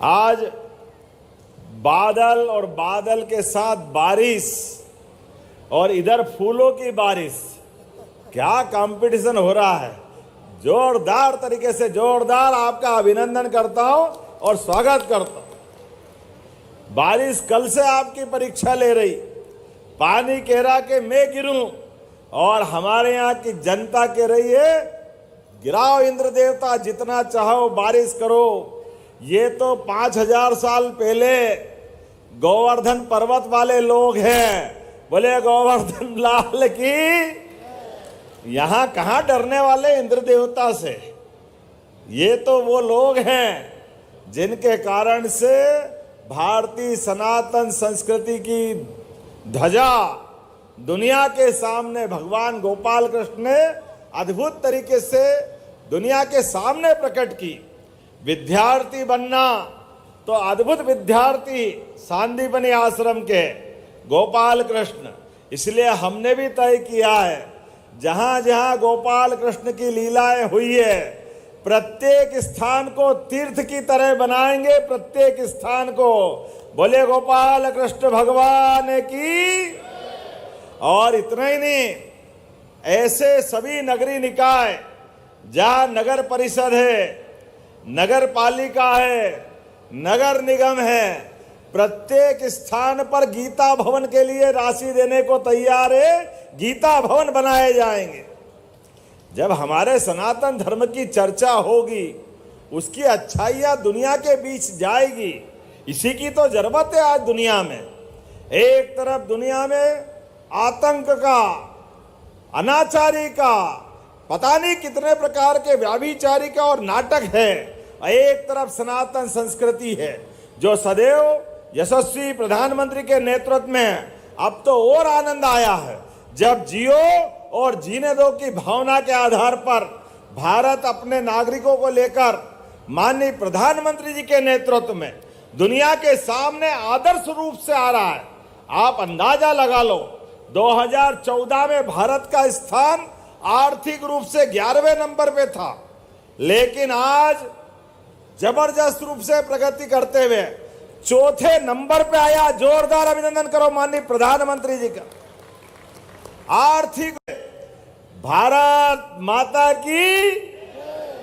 आज बादल और बादल के साथ बारिश और इधर फूलों की बारिश, क्या कंपटीशन हो रहा है। जोरदार तरीके से जोरदार आपका अभिनंदन करता हूं और स्वागत करता हूं। बारिश कल से आपकी परीक्षा ले रही, पानी कह रहा कि मैं गिरूं और हमारे यहाँ की जनता कह रही है गिराओ इंद्र देवता, जितना चाहो बारिश करो। ये तो 5000 साल पहले गोवर्धन पर्वत वाले लोग हैं, बोले गोवर्धन लाल की। यहां कहां डरने वाले इंद्र देवता से। ये तो वो लोग हैं जिनके कारण से भारतीय सनातन संस्कृति की ध्वजा दुनिया के सामने भगवान गोपाल कृष्ण ने अद्भुत तरीके से दुनिया के सामने प्रकट की। विद्यार्थी बनना तो अद्भुत विद्यार्थी सांदीपनि आश्रम के गोपाल कृष्ण। इसलिए हमने भी तय किया है जहां जहां गोपाल कृष्ण की लीलाएं हुई है, प्रत्येक स्थान को तीर्थ की तरह बनाएंगे। प्रत्येक स्थान को बोले गोपाल कृष्ण भगवान की। और इतना ही नहीं, ऐसे सभी नगरीय निकाय जहां नगर परिषद है, नगर पालिका है, नगर निगम है, प्रत्येक स्थान पर गीता भवन के लिए राशि देने को तैयार है। गीता भवन बनाए जाएंगे। जब हमारे सनातन धर्म की चर्चा होगी, उसकी अच्छाइयां दुनिया के बीच जाएगी। इसी की तो जरूरत है आज दुनिया में। एक तरफ दुनिया में आतंक का, अनाचारी का, पता नहीं कितने प्रकार के व्याभिचारी का और नाटक है, एक तरफ सनातन संस्कृति है जो सदैव यशस्वी प्रधानमंत्री के नेतृत्व में। अब तो और आनंद आया है जब जियो और जीने दो की भावना के आधार पर भारत अपने नागरिकों को लेकर माननीय प्रधानमंत्री जी के नेतृत्व में दुनिया के सामने आदर्श रूप से आ रहा है। आप अंदाजा लगा लो, 2014 में भारत का स्थान आर्थिक रूप से 11वें नंबर पे था, लेकिन आज जबरदस्त रूप से प्रगति करते हुए 4थे नंबर पे आया। जोरदार अभिनंदन करो माननीय प्रधानमंत्री जी का। आर्थिक भारत माता की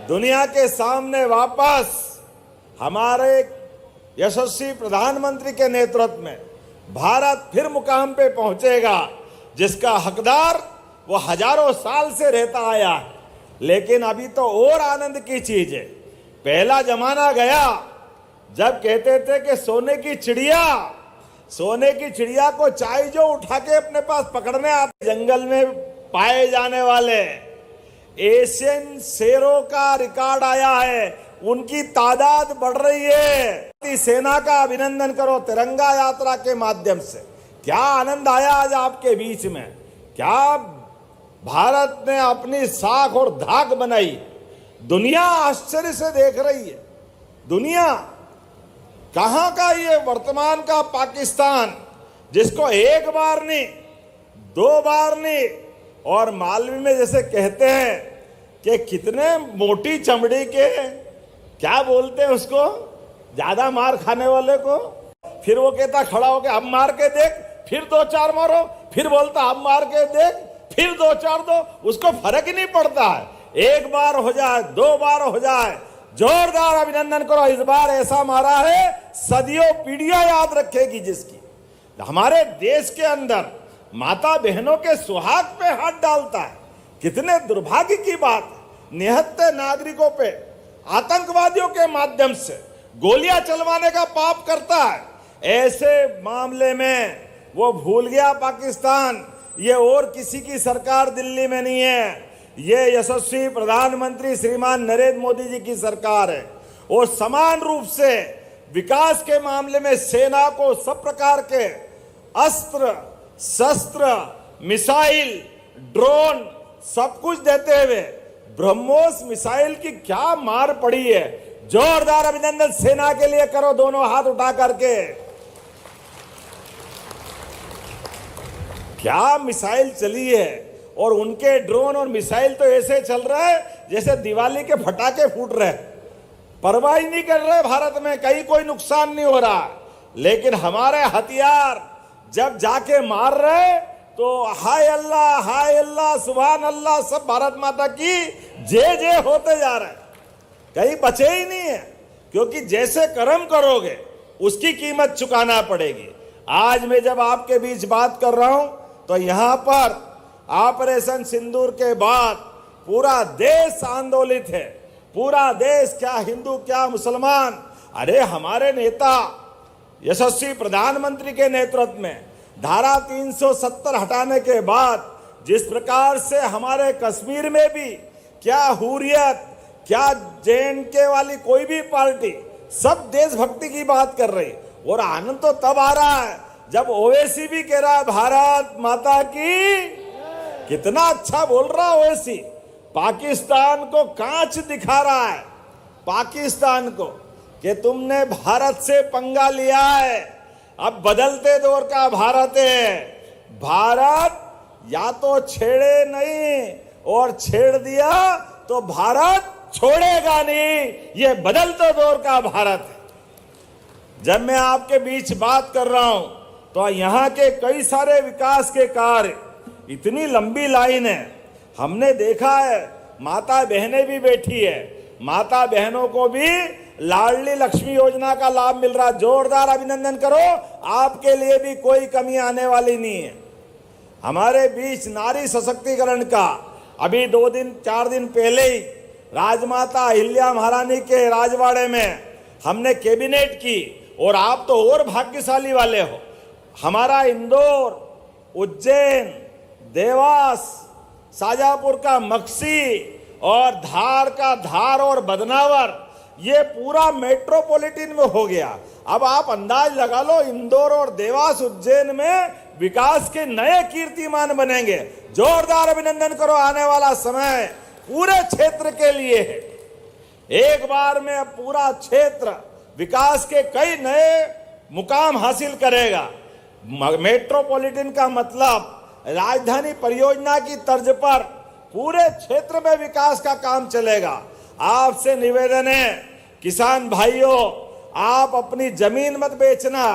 दुनिया के सामने वापस हमारे यशस्वी प्रधानमंत्री के नेतृत्व में भारत फिर मुकाम पे पहुंचेगा, जिसका हकदार वो हजारों साल से रहता आया है। लेकिन अभी तो और आनंद की चीज है। पहला जमाना गया जब कहते थे कि सोने की चिड़िया को चाहे जो उठा के अपने पास पकड़ने आते। जंगल में पाए जाने वाले एशियन शेरों का रिकॉर्ड आया है, उनकी तादाद बढ़ रही है। सेना का अभिनंदन करो तिरंगा यात्रा के माध्यम से। क्या आनंद आया आज आपके बीच में। क्या भारत ने अपनी साख और धाक बनाई। दुनिया आश्चर्य से देख रही है। दुनिया कहां का ये वर्तमान का पाकिस्तान, जिसको एक बार नहीं, 2 बार नहीं, और मालवी में जैसे कहते हैं कि कितने मोटी चमड़ी के, क्या बोलते हैं उसको, ज्यादा मार खाने वाले को, फिर वो कहता खड़ा होके अब मार के देख, फिर 2-4 मारो, फिर बोलता अब मार के देख, फिर 2-4 दो। उसको फर्क ही नहीं पड़ता है। एक बार हो जाए, 2 बार हो जाए, जोरदार अभिनंदन करो। इस बार ऐसा मारा है सदियों पीढ़ियां याद रखेगी, जिसकी हमारे देश के अंदर माता बहनों के सुहाग पे हाथ डालता है। कितने दुर्भाग्य की बात है। निहत्थे नागरिकों पे आतंकवादियों के माध्यम से गोलियां चलवाने का पाप करता है। ऐसे मामले में वो भूल गया पाकिस्तान, ये और किसी की सरकार दिल्ली में नहीं है, ये यशस्वी प्रधानमंत्री श्रीमान नरेंद्र मोदी जी की सरकार है। और समान रूप से विकास के मामले में सेना को सब प्रकार के अस्त्र शस्त्र, मिसाइल, ड्रोन सब कुछ देते हुए ब्रह्मोस मिसाइल की क्या मार पड़ी है। जोरदार अभिनंदन सेना के लिए करो, दोनों हाथ उठा करके। क्या मिसाइल चली है। और उनके ड्रोन और मिसाइल तो ऐसे चल रहा है जैसे दिवाली के फटाके फूट रहे हैं। परवाह ही नहीं कर रहे भारत में, कहीं कोई नुकसान नहीं हो रहा। लेकिन हमारे हथियार जब जाके मार रहे तो हाय अल्लाह सुभान अल्लाह, सब भारत माता की जय होते जा रहे हैं, कहीं बचे ही नहीं है। क्योंकि जैसे कर्म करोगे उसकी कीमत चुकाना पड़ेगी। आज मैं जब आपके बीच बात कर रहा हूं तो यहां पर ऑपरेशन सिंदूर के बाद पूरा देश आंदोलित है। पूरा देश, क्या हिंदू क्या मुसलमान। अरे हमारे नेता यशस्वी प्रधानमंत्री के नेतृत्व में धारा 370 हटाने के बाद जिस प्रकार से हमारे कश्मीर में भी क्या हुर्रियत, क्या JNK वाली कोई भी पार्टी, सब देशभक्ति की बात कर रही। और आनंद तो तब आ रहा है जब ओवैसी भी कह रहा है भारत माता की। कितना अच्छा बोल रहा है ओवैसी, पाकिस्तान को कांच दिखा रहा है, पाकिस्तान को, कि तुमने भारत से पंगा लिया है। अब बदलते दौर का भारत है। भारत या तो छेड़े नहीं, और छेड़ दिया तो भारत छोड़ेगा नहीं। ये बदलते दौर का भारत है। जब मैं आपके बीच बात कर रहा हूं तो यहां के कई सारे विकास के कार्य, इतनी लंबी लाइन है। हमने देखा है माता बहनें भी बैठी है, माता बहनों को भी लाडली लक्ष्मी योजना का लाभ मिल रहा। जोरदार अभिनंदन करो, आपके लिए भी कोई कमी आने वाली नहीं है। हमारे बीच नारी सशक्तिकरण का अभी 2-4 दिन पहले ही राजमाता अहिल्या महारानी के राजवाड़े में हमने कैबिनेट की। और आप तो और भाग्यशाली वाले हो, हमारा इंदौर, उज्जैन, देवास, शाजापुर का मक्सी और धार का धार और बदनावर, ये पूरा मेट्रोपॉलिटन में हो गया। अब आप अंदाज लगा लो, इंदौर और देवास उज्जैन में विकास के नए कीर्तिमान बनेंगे। जोरदार अभिनंदन करो, आने वाला समय पूरे क्षेत्र के लिए है। एक बार में पूरा क्षेत्र विकास के कई नए मुकाम हासिल करेगा। मेट्रोपॉलिटन का मतलब राजधानी परियोजना की तर्ज पर पूरे क्षेत्र में विकास का काम चलेगा। आपसे निवेदन है किसान भाइयों, आप अपनी जमीन मत बेचना।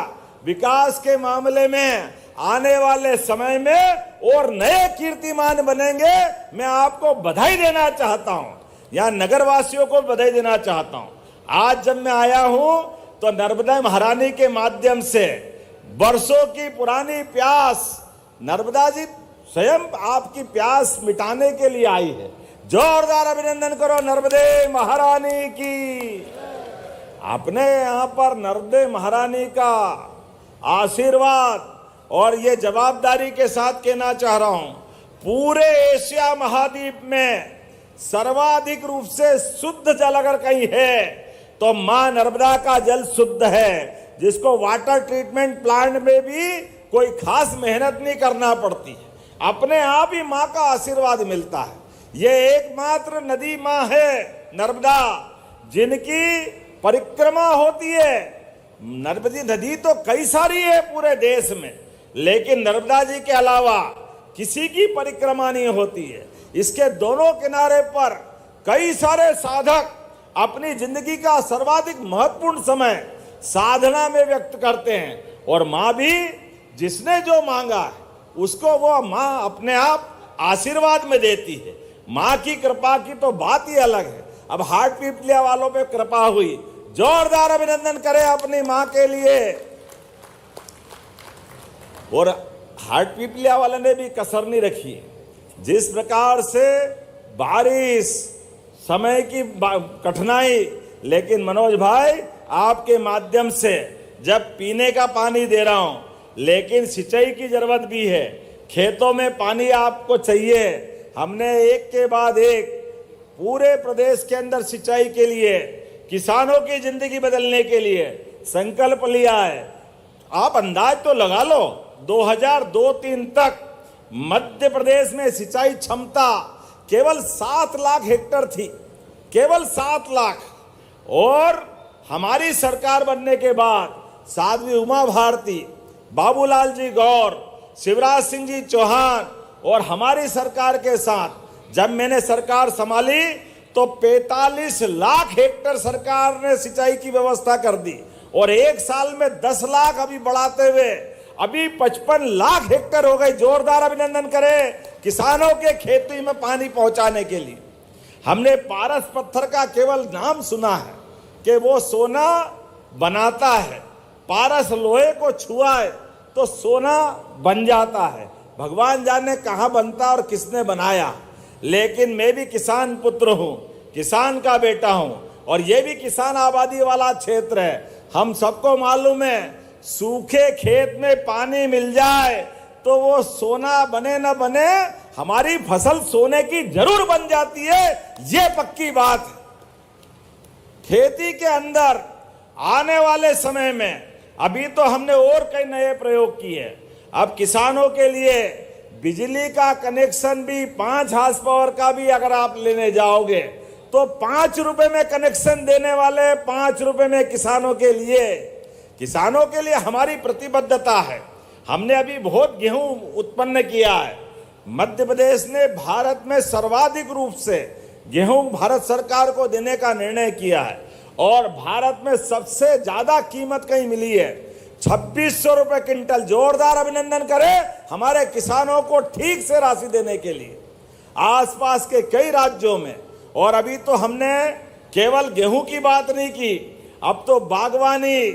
विकास के मामले में आने वाले समय में और नए कीर्तिमान बनेंगे। मैं आपको बधाई देना चाहता हूं, या नगरवासियों को बधाई देना चाहता हूं। आज जब मैं आया हूं तो नर्मदा महारानी के माध्यम से वर्षों की पुरानी प्यास, नर्मदा जी स्वयं आपकी प्यास मिटाने के लिए आई है। जोरदार अभिनंदन करो नर्मदे महारानी की। आपने यहाँ पर नर्मदे महारानी का आशीर्वाद, और ये जवाबदारी के साथ कहना चाह रहा हूं, पूरे एशिया महाद्वीप में सर्वाधिक रूप से शुद्ध जल अगर कहीं है तो मां नर्मदा का जल शुद्ध है, जिसको वाटर ट्रीटमेंट प्लांट में भी कोई खास मेहनत नहीं करना पड़ती है, अपने आप ही मां का आशीर्वाद मिलता है। ये एकमात्र नदी मां है नर्मदा, जिनकी परिक्रमा होती है। नर्मदी नदी तो कई सारी है पूरे देश में, लेकिन नर्मदा जी के अलावा किसी की परिक्रमा नहीं होती है। इसके दोनों किनारे पर कई सारे साधक अपनी जिंदगी का सर्वाधिक महत्वपूर्ण समय साधना में व्यक्त करते हैं, और मां भी जिसने जो मांगा है उसको वो मां अपने आप आशीर्वाद में देती है। मां की कृपा की तो बात ही अलग है। अब हार्ट पीपलिया वालों पे कृपा हुई, जोरदार अभिनंदन करें अपनी मां के लिए। और हार्ट पीपलिया वाले ने भी कसर नहीं रखी है। जिस प्रकार से बारिश, समय की कठिनाई, लेकिन मनोज भाई आपके माध्यम से जब पीने का पानी दे रहा हूं, लेकिन सिंचाई की जरूरत भी है। खेतों में पानी आपको चाहिए। हमने एक के बाद एक पूरे प्रदेश के अंदर सिंचाई के लिए, किसानों की जिंदगी बदलने के लिए संकल्प लिया है। आप अंदाज तो लगा लो, 2002-03 तक मध्य प्रदेश में सिंचाई क्षमता केवल 7 लाख हेक्टेयर थी, केवल 7 लाख। और हमारी सरकार बनने के बाद साध्वी उमा भारती, बाबूलाल जी गौर, शिवराज सिंह जी चौहान और हमारी सरकार के साथ जब मैंने सरकार संभाली तो 45 लाख हेक्टेयर सरकार ने सिंचाई की व्यवस्था कर दी और एक साल में 10 लाख अभी बढ़ाते हुए अभी 55 लाख हेक्टेयर हो गए। जोरदार अभिनंदन करें किसानों के खेती में पानी पहुंचाने के लिए। हमने पारस पत्थर का केवल नाम सुना है कि वो सोना बनाता है, पारस लोहे को छुआए तो सोना बन जाता है। भगवान जाने कहाँ बनता और किसने बनाया, लेकिन मैं भी किसान पुत्र हूँ, किसान का बेटा हूँ और ये भी किसान आबादी वाला क्षेत्र है। हम सबको मालूम है सूखे खेत में पानी मिल जाए तो वो सोना बने न बने, हमारी फसल सोने की जरूर बन जाती है, ये पक्की बात है। खेती के अंदर आने वाले समय में अभी तो हमने और कई नए प्रयोग किए। अब किसानों के लिए बिजली का कनेक्शन भी 5 हार्स पावर का भी अगर आप लेने जाओगे तो 5 रुपए में कनेक्शन देने वाले, 5 रुपए में किसानों के लिए हमारी प्रतिबद्धता है। हमने अभी बहुत गेहूं उत्पन्न किया है। मध्य प्रदेश ने भारत में सर्वाधिक रूप से गेहूं भारत सरकार को देने का निर्णय किया है और भारत में सबसे ज्यादा कीमत कहीं मिली है 2600 रुपए क्विंटल। जोरदार अभिनंदन करें हमारे किसानों को ठीक से राशि देने के लिए। आसपास के कई राज्यों में, और अभी तो हमने केवल गेहूं की बात नहीं की, अब तो बागवानी,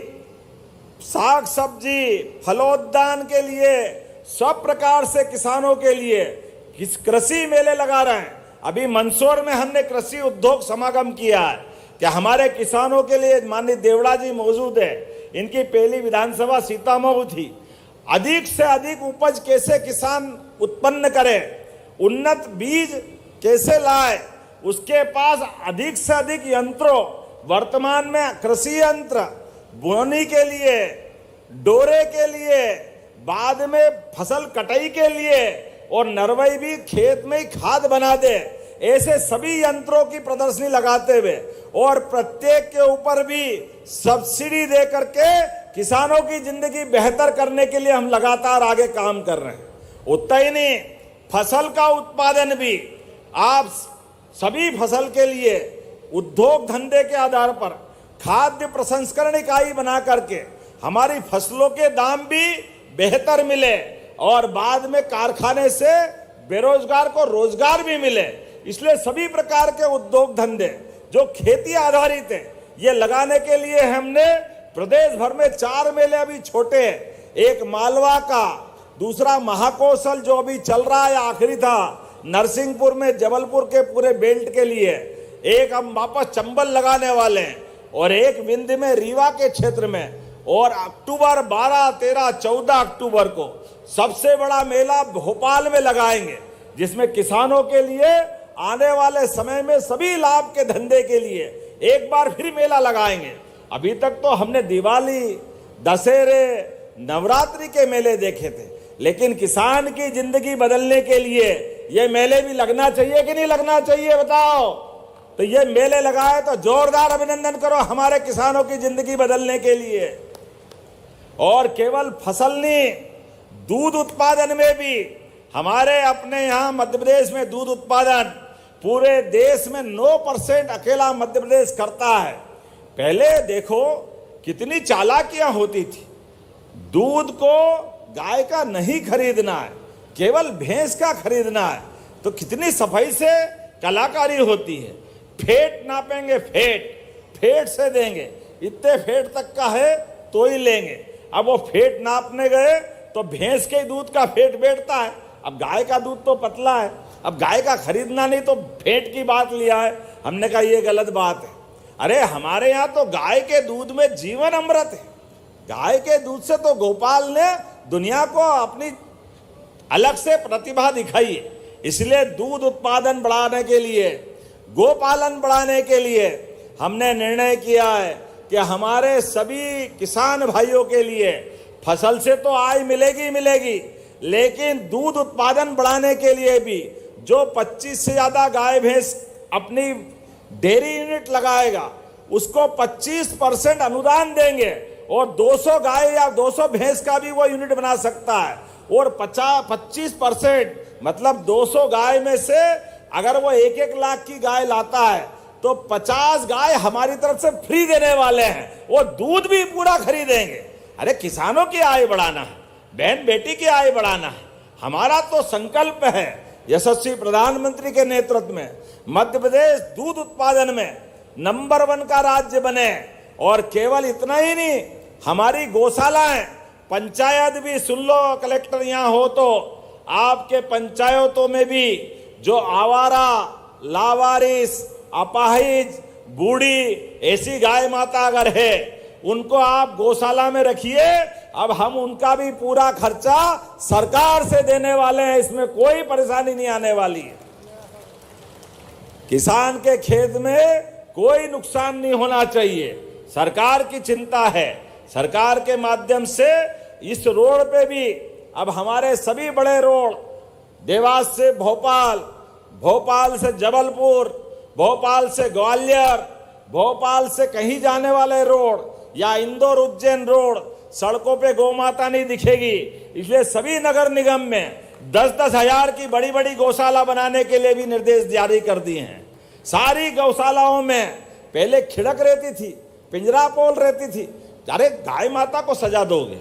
साग सब्जी, फलोद्यान के लिए सब प्रकार से किसानों के लिए कृषि मेले लगा रहे हैं। अभी मंदसौर में हमने कृषि उद्योग समागम किया है कि हमारे किसानों के लिए माननीय देवड़ा जी मौजूद है। इनकी पहली विधानसभा सीतामऊ थी। अधिक से अधिक उपज कैसे किसान उत्पन्न करे, उन्नत बीज कैसे लाए, उसके पास अधिक से अधिक यंत्रों, वर्तमान में कृषि यंत्र बोनी के लिए, डोरे के लिए, बाद में फसल कटाई के लिए और नरवई भी खेत में ही खाद बना दे, ऐसे सभी यंत्रों की प्रदर्शनी लगाते हुए और प्रत्येक के ऊपर भी सब्सिडी दे करके किसानों की जिंदगी बेहतर करने के लिए हम लगातार आगे काम कर रहे हैं। उतना ही नहीं, फसल का उत्पादन भी आप सभी फसल के लिए उद्योग धंधे के आधार पर खाद्य प्रसंस्करण इकाई बना करके हमारी फसलों के दाम भी बेहतर मिले और बाद में कारखाने से बेरोजगार को रोजगार भी मिले। इसलिए सभी प्रकार के उद्योग धंधे जो खेती आधारित है ये लगाने के लिए हमने प्रदेश भर में 4 मेले अभी छोटे हैं। एक मालवा का, दूसरा महाकौशल जो अभी चल रहा है, आखिरी था नरसिंहपुर में, जबलपुर के पूरे बेल्ट के लिए, एक हम वापस चंबल लगाने वाले हैं और एक विंध्य में रीवा के क्षेत्र में, और अक्टूबर 12, 13, 14 अक्टूबर को सबसे बड़ा मेला भोपाल में लगाएंगे, जिसमें किसानों के लिए आने वाले समय में सभी लाभ के धंधे के लिए एक बार फिर मेला लगाएंगे। अभी तक तो हमने दिवाली, दशहरे, नवरात्रि के मेले देखे थे, लेकिन किसान की जिंदगी बदलने के लिए ये मेले भी लगना चाहिए कि नहीं लगना चाहिए, बताओ। तो ये मेले लगाए तो जोरदार अभिनंदन करो हमारे किसानों की जिंदगी बदलने के लिए। और केवल फसल नहीं, दूध उत्पादन में भी हमारे अपने यहाँ मध्य प्रदेश में दूध उत्पादन पूरे देश में 9% अकेला मध्य प्रदेश करता है। पहले देखो कितनी चालाकियां होती थी, दूध को गाय का नहीं खरीदना है, केवल भैंस का खरीदना है, तो कितनी सफाई से कलाकारी होती है। फेट नापेंगे, फेट से देंगे, इतने फेट तक का है तो ही लेंगे। अब वो फेट नापने गए तो भैंस के दूध का फेट बैठता है, अब गाय का दूध तो पतला है, अब गाय का खरीदना नहीं तो फेट की बात लिया है। हमने कहा ये गलत बात है। अरे हमारे यहाँ तो गाय के दूध में जीवन अमृत है। गाय के दूध से तो गोपाल ने दुनिया को अपनी अलग से प्रतिभा दिखाई है। इसलिए दूध उत्पादन बढ़ाने के लिए, गोपालन बढ़ाने के लिए हमने निर्णय किया है कि हमारे सभी किसान भाइयों के लिए फसल से तो आय मिलेगी, लेकिन दूध उत्पादन बढ़ाने के लिए भी जो 25 से ज्यादा गाय भैंस अपनी डेयरी यूनिट लगाएगा उसको 25% अनुदान देंगे और 200 गाय या 200 भैंस का भी वो यूनिट बना सकता है। और 25% मतलब 200 गाय में से अगर वो 1-1 लाख की गाय लाता है तो 50 गाय हमारी तरफ से फ्री देने वाले हैं, वो दूध भी पूरा खरीदेंगे। अरे किसानों की आय बढ़ाना है, बहन बेटी की आय बढ़ाना है। हमारा तो संकल्प है यशस्वी प्रधानमंत्री के नेतृत्व में मध्य प्रदेश दूध उत्पादन में नंबर 1 का राज्य बने। और केवल इतना ही नहीं, हमारी गौशालाएं, पंचायत भी सुन लो, कलेक्टर यहाँ हो तो आपके पंचायतों में भी जो आवारा, लावारिस, अपाहिज, बूढ़ी ऐसी गाय माता अगर है, उनको आप गौशाला में रखिए। अब हम उनका भी पूरा खर्चा सरकार से देने वाले हैं, इसमें कोई परेशानी नहीं आने वाली है। किसान के खेत में कोई नुकसान नहीं होना चाहिए, सरकार की चिंता है। सरकार के माध्यम से इस रोड पे भी अब हमारे सभी बड़े रोड, देवास से भोपाल, भोपाल से जबलपुर, भोपाल से ग्वालियर, भोपाल से कहीं जाने वाले रोड या इंदौर उज्जैन रोड, सड़कों पे गौ माता नहीं दिखेगी। इसलिए सभी नगर निगम में 10-10 हजार की बड़ी बड़ी गौशाला बनाने के लिए भी निर्देश जारी कर दिए हैं। सारी गौशालाओं में पहले खिड़क रहती थी, पिंजरा पोल रहती थी। अरे गाय माता को सजा दोगे,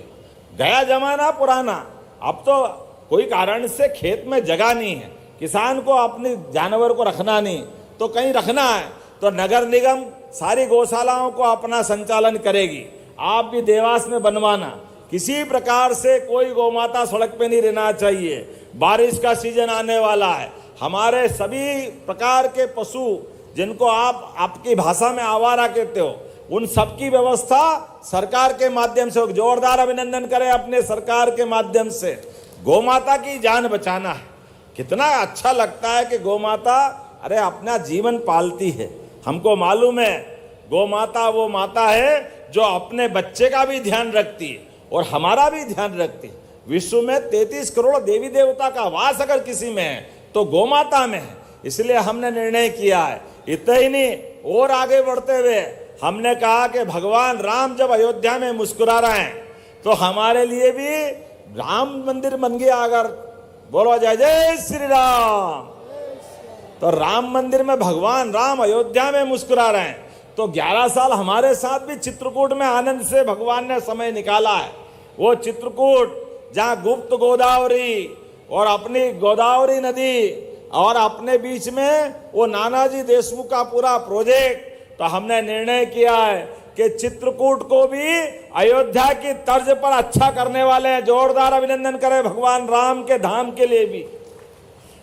गया जमाना पुराना। अब तो कोई कारण से खेत में जगह नहीं है, किसान को अपने जानवर को रखना नहीं, तो कहीं रखना है तो नगर निगम सारी गौशालाओं को अपना संचालन करेगी। आप भी देवास में बनवाना, किसी प्रकार से कोई गौमाता सड़क पे नहीं रहना चाहिए। बारिश का सीजन आने वाला है, हमारे सभी प्रकार के पशु जिनको आप आपकी भाषा में आवारा कहते हो, उन सबकी व्यवस्था सरकार के माध्यम से। जोरदार अभिनंदन करें अपने सरकार के माध्यम से। गौमाता की जान बचाना है। कितना अच्छा लगता है कि गौमाता अरे अपना जीवन पालती है। हमको मालूम है गौमाता वो माता है जो अपने बच्चे का भी ध्यान रखती है और हमारा भी ध्यान रखती है। विश्व में 33 करोड़ देवी देवता का वास अगर किसी में है तो गौमाता में है। इसलिए हमने निर्णय किया है। इतना ही नहीं, और आगे बढ़ते हुए हमने कहा कि भगवान राम जब अयोध्या में मुस्कुरा रहे हैं तो हमारे लिए भी राम मंदिर बन गया। अगर बोलो जय जय श्री राम, तो राम मंदिर में भगवान राम अयोध्या में मुस्कुरा रहे हैं तो 11 साल हमारे साथ भी चित्रकूट में आनंद से भगवान ने समय निकाला है। वो चित्रकूट जहाँ गुप्त गोदावरी और अपनी गोदावरी नदी और अपने बीच में वो नानाजी देशमुख का पूरा प्रोजेक्ट, तो हमने निर्णय किया है कि चित्रकूट को भी अयोध्या की तर्ज पर अच्छा करने वाले हैं। जोरदार अभिनंदन करें भगवान राम के धाम के लिए भी।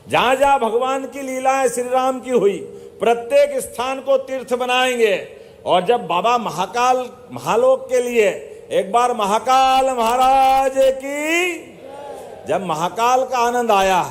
जहां जहां भगवान की लीलाएं श्री राम की हुई, प्रत्येक स्थान को तीर्थ बनाएंगे। और जब बाबा महाकाल महालोक के लिए एक बार महाकाल महाराज की, जब महाकाल का आनंद आया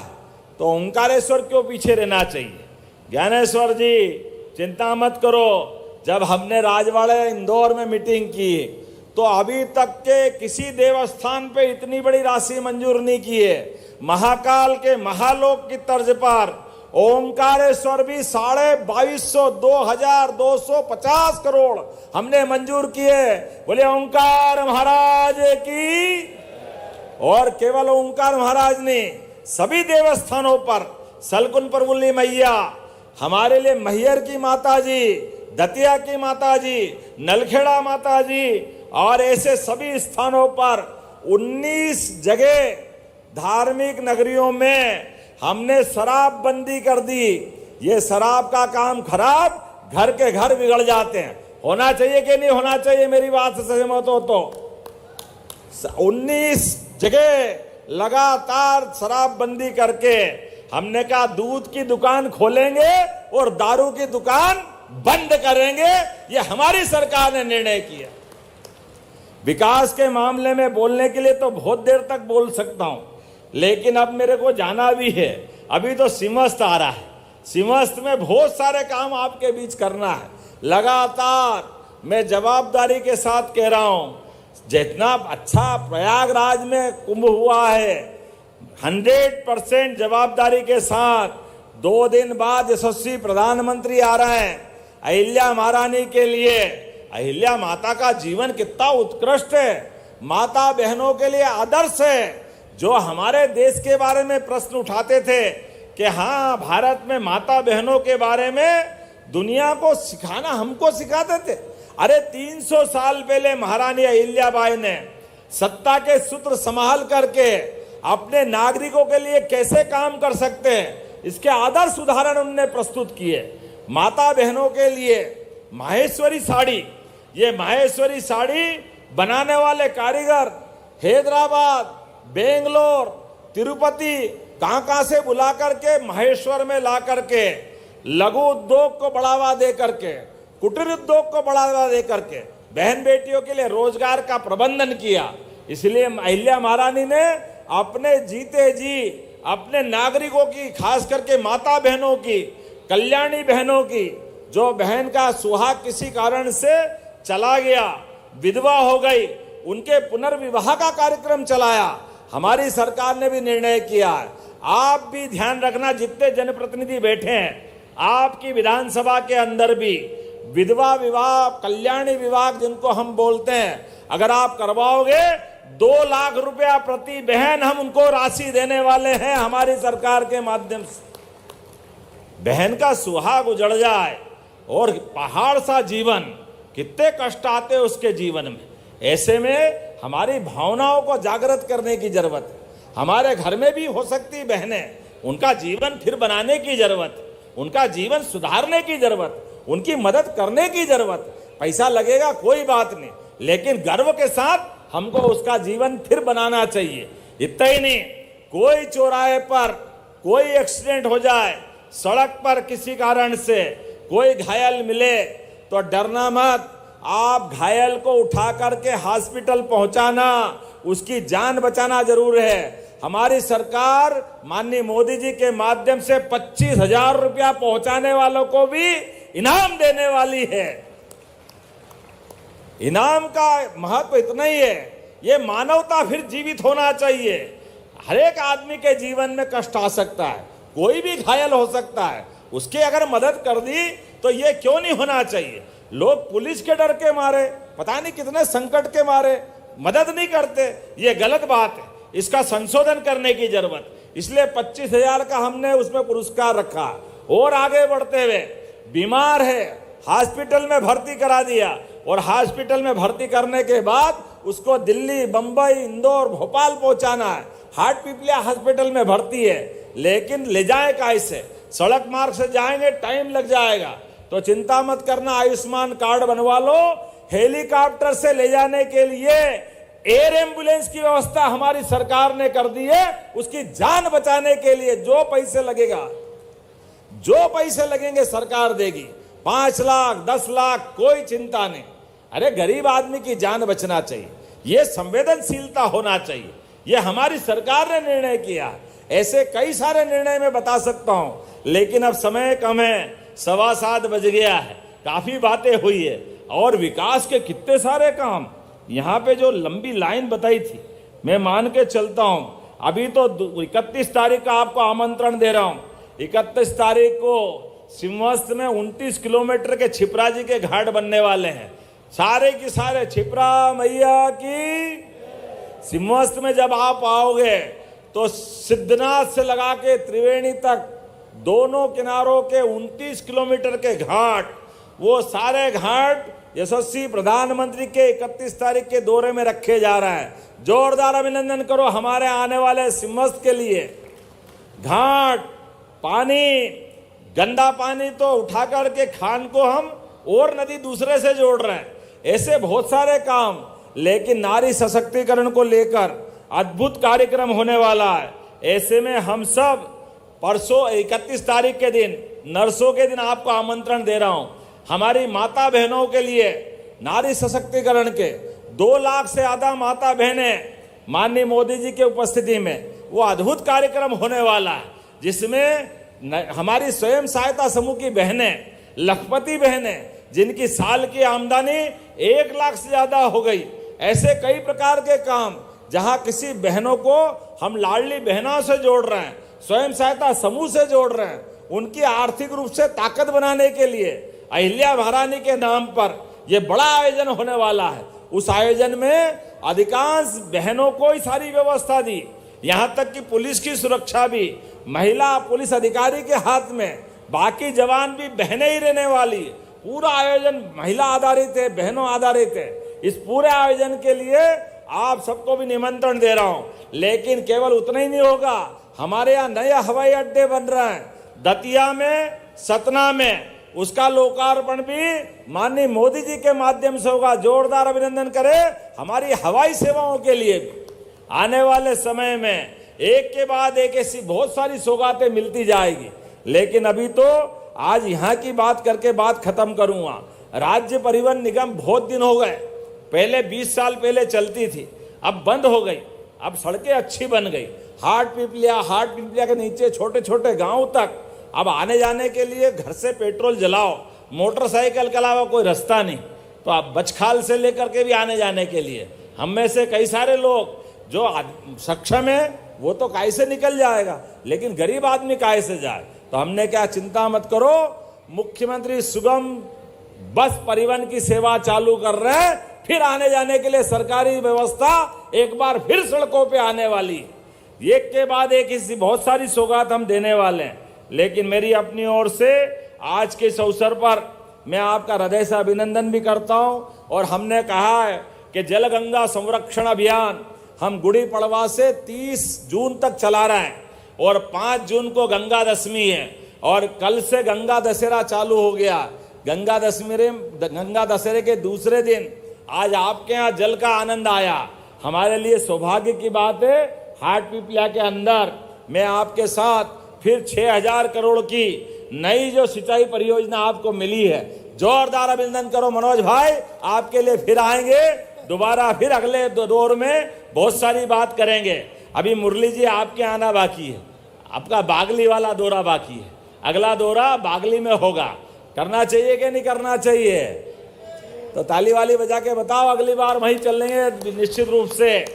तो ओंकारेश्वर क्यों पीछे रहना चाहिए। ज्ञानेश्वर जी चिंता मत करो, जब हमने राजवाड़े इंदौर में मीटिंग की तो अभी तक के किसी देवस्थान पे इतनी बड़ी राशि मंजूर नहीं की है। महाकाल के महालोक की तर्ज पर ओंकारेश्वर भी 2250 2250 करोड़ हमने मंजूर किए। बोले ओंकार महाराज की। और केवल ओंकार महाराज ने सभी देवस्थानों पर सलकुन परवुल्ली मैया, हमारे लिए मैहर की माता जी, दतिया की माता जी, नलखेड़ा माता जी और ऐसे सभी स्थानों पर 19 जगह धार्मिक नगरियों में हमने शराब बंदी कर दी। ये शराब का काम खराब, घर के घर बिगड़ जाते हैं। होना चाहिए कि नहीं होना चाहिए, मेरी बात से सहमत हो तो 19 जगह लगातार शराब बंदी करके हमने कहा दूध की दुकान खोलेंगे और दारू की दुकान बंद करेंगे। ये हमारी सरकार ने निर्णय किया। विकास के मामले में बोलने के लिए तो बहुत देर तक बोल सकता हूं, लेकिन अब मेरे को जाना भी है। अभी तो सिमस्त आ रहा है, सिमस्त में बहुत सारे काम आपके बीच करना है। लगातार मैं जवाबदारी के साथ कह रहा हूं, जितना अच्छा प्रयागराज में कुंभ हुआ है 100% जवाबदारी के साथ 2 दिन बाद यशस्वी प्रधानमंत्री आ रहे हैं अहिल्या महारानी के लिए। अहिल्या माता का जीवन कितना उत्कृष्ट है, माता बहनों के लिए आदर्श है। जो हमारे देश के बारे में प्रश्न उठाते थे कि हाँ, भारत में माता बहनों के बारे में दुनिया को सिखाना हमको सिखाते थे। अरे 300 साल पहले महारानी अहिल्याबाई ने सत्ता के सूत्र संभाल करके अपने नागरिकों के लिए कैसे काम कर सकते हैं, इसके आदर्श उदाहरण उन्होंने प्रस्तुत किए। माता बहनों के लिए माहेश्वरी साड़ी, ये माहेश्वरी साड़ी बनाने वाले कारीगर हैदराबाद, बेंगलोर, तिरुपति, कहां से बुला करके महेश्वर में ला करके लघु उद्योग को बढ़ावा दे करके, कुटीर उद्योग को बढ़ावा दे करके बहन बेटियों के लिए रोजगार का प्रबंधन किया। इसलिए अहिल्या महारानी ने अपने जीते जी अपने नागरिकों की, खास करके माता बहनों की, कल्याणी बहनों की, जो बहन का सुहाग किसी कारण से चला गया, विधवा हो गई, उनके पुनर्विवाह का कार्यक्रम चलाया। हमारी सरकार ने भी निर्णय किया है। आप भी ध्यान रखना, जितने जनप्रतिनिधि बैठे हैं आपकी विधानसभा के अंदर भी विधवा विवाह, कल्याणी विवाह जिनको हम बोलते हैं, अगर आप करवाओगे 2 लाख रुपया प्रति बहन हम उनको राशि देने वाले हैं हमारी सरकार के माध्यम से। बहन का सुहाग उजड़ जाए और पहाड़ सा जीवन, कितने कष्ट आते हैं उसके जीवन में, ऐसे में हमारी भावनाओं को जागृत करने की जरूरत है। हमारे घर में भी हो सकती बहनें, उनका जीवन फिर बनाने की जरूरत, उनका जीवन सुधारने की जरूरत, उनकी मदद करने की जरूरत। पैसा लगेगा कोई बात नहीं, लेकिन गर्व के साथ हमको उसका जीवन फिर बनाना चाहिए। इतना ही नहीं, कोई चौराहे पर कोई एक्सीडेंट हो जाए, सड़क पर किसी कारण से कोई घायल मिले तो डरना मत, आप घायल को उठा करके हॉस्पिटल पहुंचाना, उसकी जान बचाना जरूर है। हमारी सरकार माननीय मोदी जी के माध्यम से 25,000 रुपया पहुंचाने वालों को भी इनाम देने वाली है। इनाम का महत्व इतना ही है, ये मानवता फिर जीवित होना चाहिए। हर एक आदमी के जीवन में कष्ट आ सकता है, कोई भी घायल हो सकता है, उसके अगर मदद कर दी तो ये क्यों नहीं होना चाहिए। लोग पुलिस के डर के मारे, पता नहीं कितने संकट के मारे मदद नहीं करते, ये गलत बात है। इसका संशोधन करने की जरूरत, इसलिए 25,000 का हमने उसमें पुरस्कार रखा। और आगे बढ़ते हुए, बीमार है हॉस्पिटल में भर्ती करा दिया, और हॉस्पिटल में भर्ती करने के बाद उसको दिल्ली, बंबई, इंदौर, भोपाल पहुंचाना है। हार्ट पीपलिया हॉस्पिटल में भर्ती है, लेकिन ले जाए कैसे, सड़क मार्ग से जाएंगे टाइम लग जाएगा। तो चिंता मत करना, आयुष्मान कार्ड बनवा लो। हेलीकॉप्टर से ले जाने के लिए एयर एम्बुलेंस की व्यवस्था हमारी सरकार ने कर दी है। उसकी जान बचाने के लिए जो पैसे लगेगा, जो पैसे लगेंगे सरकार देगी। 5 लाख, 10 लाख, कोई चिंता नहीं। अरे गरीब आदमी की जान बचना चाहिए, ये संवेदनशीलता होना चाहिए। ये हमारी सरकार ने निर्णय किया। ऐसे कई सारे निर्णय मैं बता सकता हूं, लेकिन अब समय कम है, 7:15 बज गया है, काफी बातें हुई है। और विकास के कितने सारे काम, यहाँ पे जो लंबी लाइन बताई थी, मैं मान के चलता हूं। अभी तो 31 तारीख का आपको आमंत्रण दे रहा हूं। 31 तारीख को सिंहस्थ में 29 किलोमीटर के छिपरा जी के घाट बनने वाले हैं। सारे के सारे छिपरा मैया की। सिंहस्थ में जब आप आओगे तो सिद्धनाथ से लगा के त्रिवेणी तक दोनों किनारों के 29 किलोमीटर के घाट, वो सारे घाट यशस्वी प्रधानमंत्री के 31 तारीख के दौरे में रखे जा रहा है। जोरदार अभिनंदन करो हमारे आने वाले सिंहस्थ के लिए। घाट, पानी, गंदा पानी तो उठा करके खान को हम और नदी दूसरे से जोड़ रहे हैं। ऐसे बहुत सारे काम, लेकिन नारी सशक्तिकरण को लेकर अद्भुत कार्यक्रम होने वाला है। ऐसे में हम सब परसों 31 तारीख के दिन, नर्सों के दिन आपको आमंत्रण दे रहा हूं। हमारी माता बहनों के लिए नारी सशक्तिकरण के 2 लाख से ज्यादा माता बहनें माननीय मोदी जी के उपस्थिति में वो अद्भुत कार्यक्रम होने वाला है, जिसमें हमारी स्वयं सहायता समूह की बहनें, लखपति बहनें, जिनकी साल की आमदनी 1 लाख से ज्यादा हो गई, ऐसे कई प्रकार के काम जहां किसी बहनों को हम लाडली बहनों से जोड़ रहे हैं, स्वयं सहायता समूह से जोड़ रहे हैं, उनकी आर्थिक रूप से ताकत बनाने के लिए अहिल्या महारानी के नाम पर यह बड़ा आयोजन होने वाला है। उस आयोजन में अधिकांश बहनों को ही सारी व्यवस्था दी। यहाँ तक कि पुलिस की सुरक्षा भी महिला पुलिस अधिकारी के हाथ में, बाकी जवान भी बहनें ही रहने वाली। पूरा आयोजन महिला आधारित है, बहनों आधारित है। इस पूरे आयोजन के लिए आप सबको भी निमंत्रण दे रहा हूं। लेकिन केवल उतना ही नहीं होगा, हमारे यहाँ नए हवाई अड्डे बन रहे हैं, दतिया में, सतना में। उसका लोकार्पण भी माननीय मोदी जी के माध्यम से होगा। जोरदार अभिनंदन करें हमारी हवाई सेवाओं के लिए भी। आने वाले समय में एक के बाद एक ऐसी बहुत सारी सौगातें मिलती जाएगी। लेकिन अभी तो आज यहाँ की बात करके बात खत्म करूंगा। राज्य परिवहन निगम बहुत दिन हो गए, पहले 20 साल पहले चलती थी, अब बंद हो गई। अब सड़कें अच्छी बन गई, हाट पिपलिया के नीचे छोटे छोटे गांव तक अब आने जाने के लिए घर से पेट्रोल जलाओ, मोटरसाइकिल के अलावा कोई रास्ता नहीं। तो अब बचखाल से लेकर के भी आने जाने के लिए हम में से कई सारे लोग जो सक्षम है वो तो काय से निकल जाएगा, लेकिन गरीब आदमी काय से जाए। तो हमने क्या, चिंता मत करो, मुख्यमंत्री सुगम बस परिवहन की सेवा चालू कर रहे हैं। फिर आने जाने के लिए सरकारी व्यवस्था एक बार फिर सड़कों पे आने वाली। एक के बाद एक इसी बहुत सारी सौगात हम देने वाले हैं। लेकिन मेरी अपनी ओर से आज के इस अवसर पर मैं आपका हृदय से अभिनंदन भी करता हूं। और हमने कहा है कि जल गंगा संरक्षण अभियान हम गुड़ी पड़वा से 30 जून तक चला रहे हैं और 5 जून को गंगा दशमी है और कल से गंगा दशहरा चालू हो गया। गंगा दशहरे के दूसरे दिन आज आपके यहाँ जल का आनंद आया, हमारे लिए सौभाग्य की बात है। हाट पिपलिया के अंदर मैं आपके साथ फिर 6000 करोड़ की नई जो सिंचाई परियोजना आपको मिली है, जोरदार अभिनंदन करो मनोज भाई। आपके लिए फिर आएंगे दोबारा, फिर अगले दौर में बहुत सारी बात करेंगे। अभी मुरली जी आपके आना बाकी है, आपका बागली वाला दौरा बाकी है, अगला दौरा बागली में होगा। करना चाहिए कि नहीं करना चाहिए? तो ताली वाली बजा के बताओ, अगली बार वहीं चलेंगे निश्चित रूप से।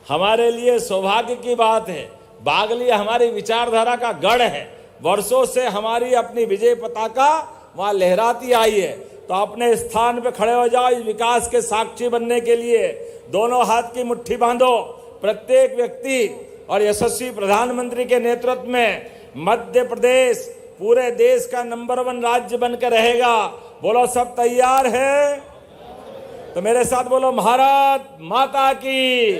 हमारे लिए सौभाग्य की बात है, बागली हमारी विचारधारा का गढ़ है। वर्षों से हमारी अपनी विजय पताका वहां लहराती आई है। तो अपने स्थान पे खड़े हो जाओ, इस विकास के साक्षी बनने के लिए दोनों हाथ की मुट्ठी बांधो। प्रत्येक व्यक्ति और यशस्वी प्रधानमंत्री के नेतृत्व में मध्य प्रदेश पूरे देश का नंबर 1 राज्य बनकर रहेगा। बोलो सब तैयार है? तो मेरे साथ बोलो भारत माता की।